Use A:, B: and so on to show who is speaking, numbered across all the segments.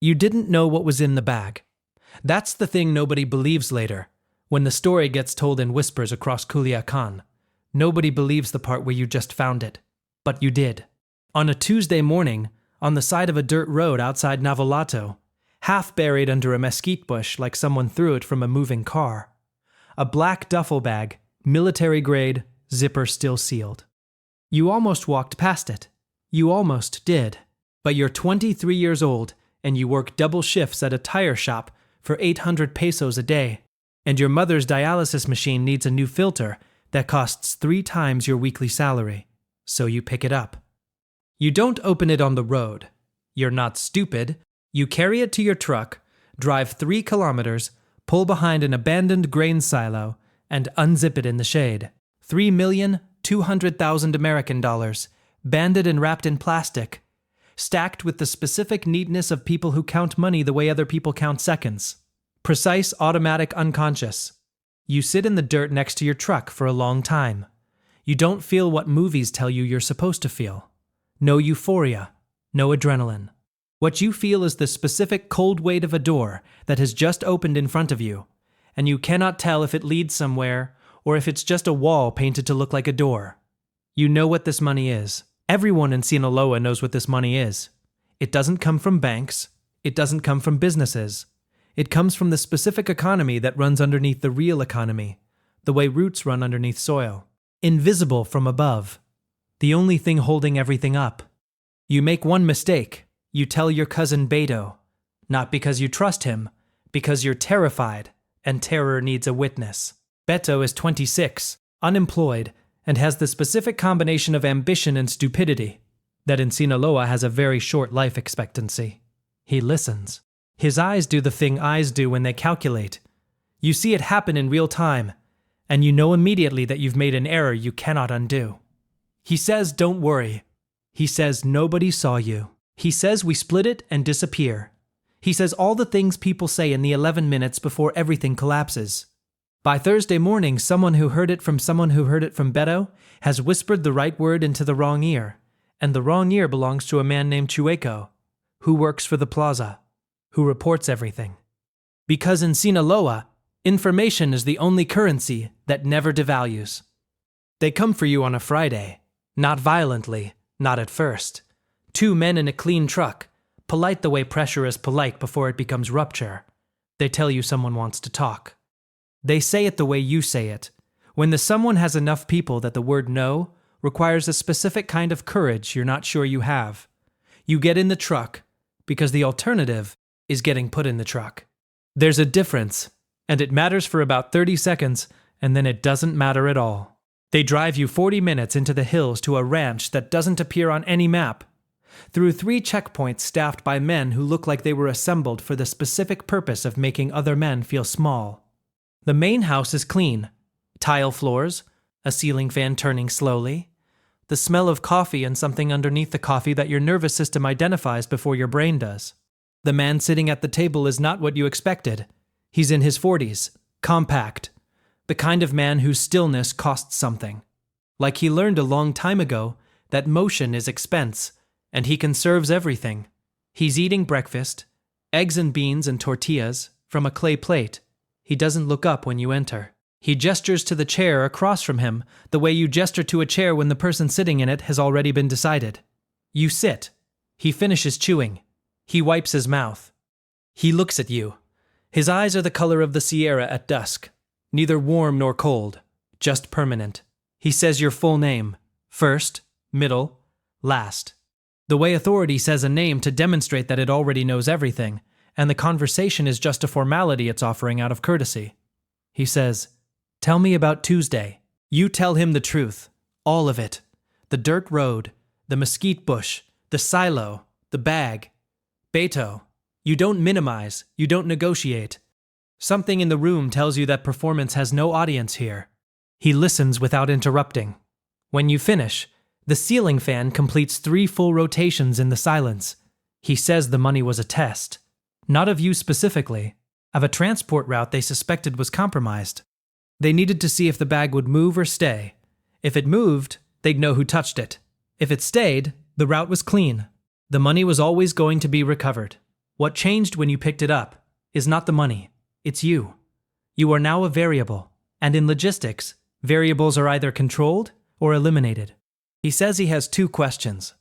A: You didn't know what was in the bag. That's the thing nobody believes later, when the story gets told in whispers across Culiacan. Nobody believes the part where you just found it. But you did. On a Tuesday morning, on the side of a dirt road outside Navolato, half buried under a mesquite bush like someone threw it from a moving car. A black duffel bag, military grade, zipper still sealed. You almost walked past it. You almost did. But you're 23 years old and you work double shifts at a tire shop for 800 pesos a day, and your mother's dialysis machine needs a new filter that costs 3 times your weekly salary. So you pick it up. You don't open it on the road. You're not stupid. You carry it to your truck, drive 3 kilometers, pull behind an abandoned grain silo, and unzip it in the shade. 3,200,000 American dollars, banded and wrapped in plastic, stacked with the specific neatness of people who count money the way other people count seconds. Precise, automatic, unconscious. You sit in the dirt next to your truck for a long time. You don't feel what movies tell you you're supposed to feel. No euphoria, no adrenaline. What you feel is the specific cold weight of a door that has just opened in front of you, and you cannot tell if it leads somewhere or if it's just a wall painted to look like a door. You know what this money is. Everyone in Sinaloa knows what this money is. It doesn't come from banks. It doesn't come from businesses. It comes from the specific economy that runs underneath the real economy, the way roots run underneath soil. Invisible from above. The only thing holding everything up. You make one mistake. You tell your cousin Beto. Not because you trust him, because you're terrified, and terror needs a witness. Beto is 26, unemployed, and has the specific combination of ambition and stupidity that in Sinaloa has a very short life expectancy. He listens. His eyes do the thing eyes do when they calculate. You see it happen in real time, and you know immediately that you've made an error you cannot undo. He says, don't worry. He says, nobody saw you. He says we split it and disappear. He says all the things people say in the 11 minutes before everything collapses. By Thursday morning, someone who heard it from someone who heard it from Beto has whispered the right word into the wrong ear, and the wrong ear belongs to a man named Chueco, who works for the plaza, who reports everything. Because in Sinaloa, information is the only currency that never devalues. They come for you on a Friday, not violently, not at first. 2 men in a clean truck, polite the way pressure is polite before it becomes rupture. They tell you someone wants to talk. They say it the way you say it. When the someone has enough people that the word no requires a specific kind of courage you're not sure you have. You get in the truck because the alternative is getting put in the truck. There's a difference, and it matters for about 30 seconds, and then it doesn't matter at all. They drive you 40 minutes into the hills to a ranch that doesn't appear on any map, through 3 checkpoints staffed by men who look like they were assembled for the specific purpose of making other men feel small. The main house is clean. Tile floors, a ceiling fan turning slowly, the smell of coffee and something underneath the coffee that your nervous system identifies before your brain does. The man sitting at the table is not what you expected. He's in his 40s, compact, the kind of man whose stillness costs something. Like he learned a long time ago that motion is expense, and he conserves everything. He's eating breakfast, eggs and beans and tortillas, from a clay plate. He doesn't look up when you enter. He gestures to the chair across from him the way you gesture to a chair when the person sitting in it has already been decided. You sit. He finishes chewing. He wipes his mouth. He looks at you. His eyes are the color of the Sierra at dusk, neither warm nor cold, just permanent. He says your full name, first, middle, last. The way authority says a name to demonstrate that it already knows everything, and the conversation is just a formality it's offering out of courtesy. He says, tell me about Tuesday. You tell him the truth, all of it. The dirt road, the mesquite bush, the silo, the bag. Beto, you don't minimize, you don't negotiate. Something in the room tells you that performance has no audience here. He listens without interrupting. When you finish, the ceiling fan completes 3 full rotations in the silence. He says the money was a test. Not of you specifically, of a transport route they suspected was compromised. They needed to see if the bag would move or stay. If it moved, they'd know who touched it. If it stayed, the route was clean. The money was always going to be recovered. What changed when you picked it up is not the money, it's you. You are now a variable, and in logistics, variables are either controlled or eliminated. He says he has 2 questions.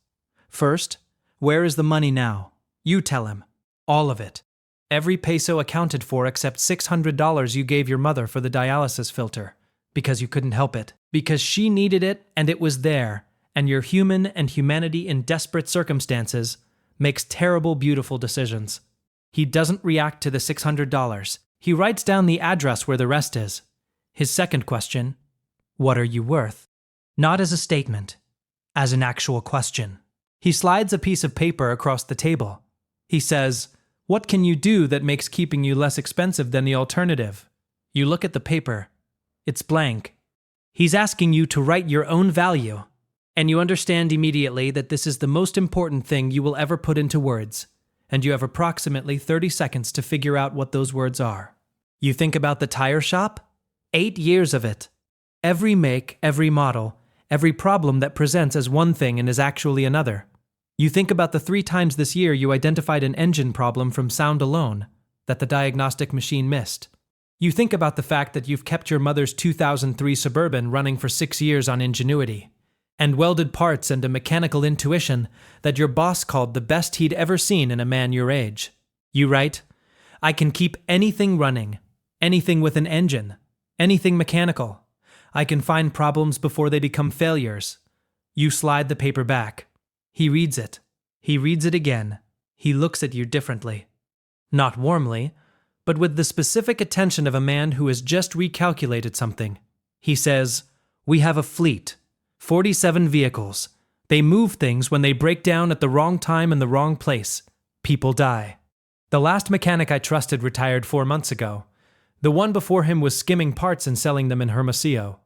A: First, where is the money now? You tell him. All of it. Every peso accounted for except $600 you gave your mother for the dialysis filter. Because you couldn't help it. Because she needed it and it was there. And you're human, and humanity in desperate circumstances makes terrible, beautiful decisions. He doesn't react to the $600. He writes down the address where the rest is. His second question, what are you worth? Not as a statement, as an actual question. He slides a piece of paper across the table. He says, what can you do that makes keeping you less expensive than the alternative? You look at the paper. It's blank. He's asking you to write your own value. And you understand immediately that this is the most important thing you will ever put into words. And you have approximately 30 seconds to figure out what those words are. You think about the tire shop? 8 years of it. Every make, every model, every problem that presents as one thing and is actually another. You think about the 3 times this year you identified an engine problem from sound alone that the diagnostic machine missed. You think about the fact that you've kept your mother's 2003 Suburban running for 6 years on ingenuity, and welded parts and a mechanical intuition that your boss called the best he'd ever seen in a man your age. You write, I can keep anything running, anything with an engine, anything mechanical. I can find problems before they become failures. You slide the paper back. He reads it. He reads it again. He looks at you differently. Not warmly, but with the specific attention of a man who has just recalculated something. He says, we have a fleet. 47 vehicles. They move things when they break down at the wrong time in the wrong place. People die. The last mechanic I trusted retired 4 months ago. The one before him was skimming parts and selling them in Hermosillo.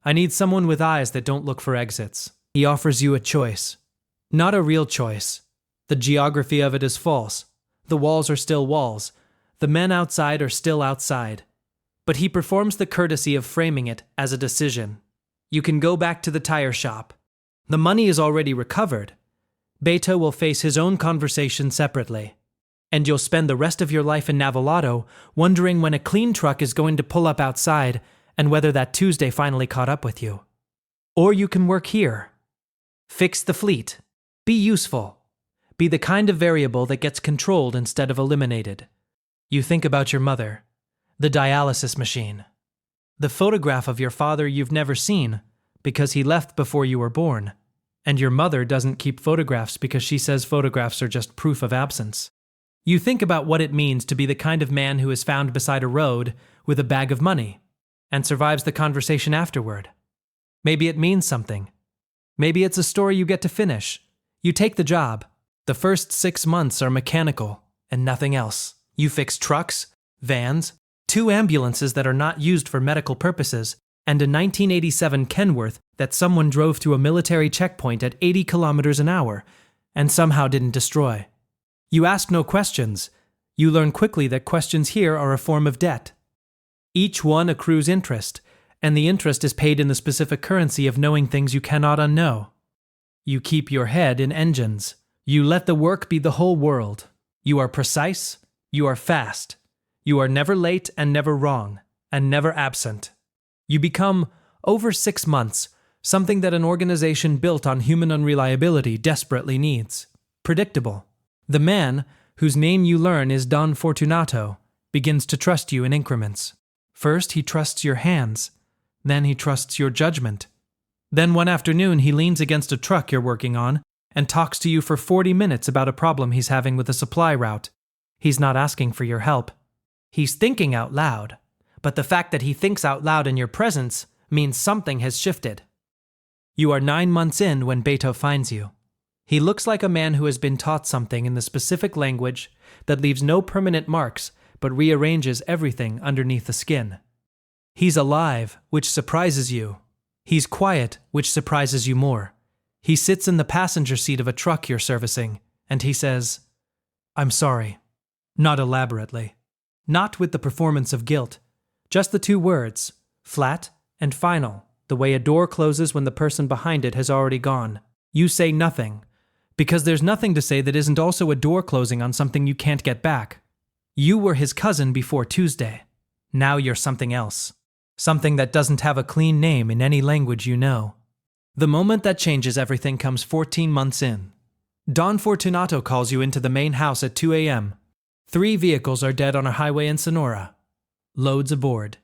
A: I need someone with eyes that don't look for exits. He offers you a choice. Not a real choice. The geography of it is false. The walls are still walls. The men outside are still outside. But he performs the courtesy of framing it as a decision. You can go back to the tire shop. The money is already recovered. Beto will face his own conversation separately. And you'll spend the rest of your life in Navolato wondering when a clean truck is going to pull up outside and whether that Tuesday finally caught up with you. Or you can work here. Fix the fleet. Be useful. Be the kind of variable that gets controlled instead of eliminated. You think about your mother, the dialysis machine, the photograph of your father you've never seen because he left before you were born, and your mother doesn't keep photographs because she says photographs are just proof of absence. You think about what it means to be the kind of man who is found beside a road with a bag of money and survives the conversation afterward. Maybe it means something. Maybe it's a story you get to finish. You take the job. The first 6 months are mechanical and nothing else. You fix trucks, vans, 2 ambulances that are not used for medical purposes, and a 1987 Kenworth that someone drove through a military checkpoint at 80 kilometers an hour and somehow didn't destroy. You ask no questions. You learn quickly that questions here are a form of debt. Each one accrues interest, and the interest is paid in the specific currency of knowing things you cannot unknow. You keep your head in engines. You let the work be the whole world. You are precise. You are fast. You are never late and never wrong, and never absent. You become, over 6 months, something that an organization built on human unreliability desperately needs. Predictable. The man, whose name you learn is Don Fortunato, begins to trust you in increments. First, he trusts your hands. Then he trusts your judgment. Then one afternoon, he leans against a truck you're working on and talks to you for 40 minutes about a problem he's having with a supply route. He's not asking for your help. He's thinking out loud. But the fact that he thinks out loud in your presence means something has shifted. You are 9 months in when Beto finds you. He looks like a man who has been taught something in the specific language that leaves no permanent marks but rearranges everything underneath the skin. He's alive, which surprises you. He's quiet, which surprises you more. He sits in the passenger seat of a truck you're servicing, and he says, I'm sorry. Not elaborately. Not with the performance of guilt. Just the 2 words, flat and final, the way a door closes when the person behind it has already gone. You say nothing, Because there's nothing to say that isn't also a door closing on something you can't get back. You were his cousin before Tuesday. Now you're something else. Something that doesn't have a clean name in any language you know. The moment that changes everything comes 14 months in. Don Fortunato calls you into the main house at 2 a.m. 3 vehicles are dead on a highway in Sonora. Loads aboard.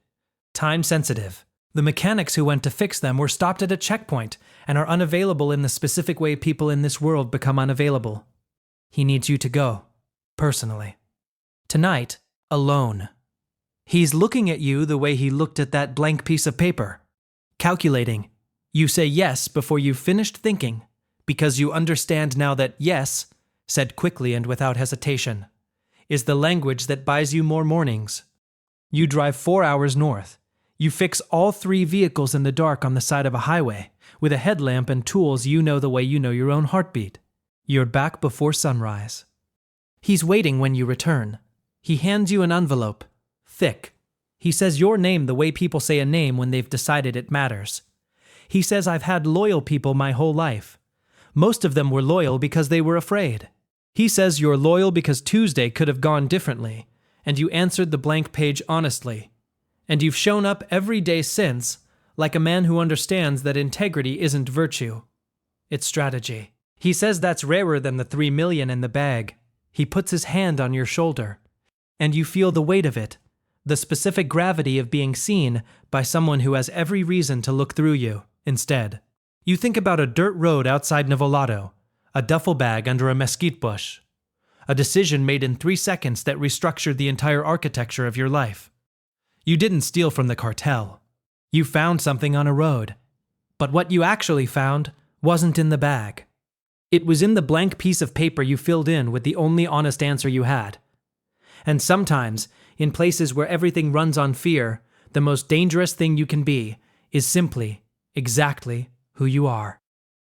A: Time sensitive. The mechanics who went to fix them were stopped at a checkpoint and are unavailable in the specific way people in this world become unavailable. He needs you to go. Personally. Tonight, alone. He's looking at you the way he looked at that blank piece of paper. Calculating. You say yes before you've finished thinking, because you understand now that yes, said quickly and without hesitation, is the language that buys you more mornings. You drive 4 hours north. You fix all 3 vehicles in the dark on the side of a highway, with a headlamp and tools you know the way you know your own heartbeat. You're back before sunrise. He's waiting when you return. He hands you an envelope. Thick. He says your name the way people say a name when they've decided it matters. He says I've had loyal people my whole life. Most of them were loyal because they were afraid. He says you're loyal because Tuesday could have gone differently, and you answered the blank page honestly. And you've shown up every day since, like a man who understands that integrity isn't virtue. It's strategy. He says that's rarer than the 3 million in the bag. He puts his hand on your shoulder, and you feel the weight of it, the specific gravity of being seen by someone who has every reason to look through you. Instead, you think about a dirt road outside Navolato, a duffel bag under a mesquite bush, a decision made in 3 seconds that restructured the entire architecture of your life. You didn't steal from the cartel. You found something on a road. But what you actually found wasn't in the bag. It was in the blank piece of paper you filled in with the only honest answer you had. And sometimes, in places where everything runs on fear, the most dangerous thing you can be is simply exactly who you are.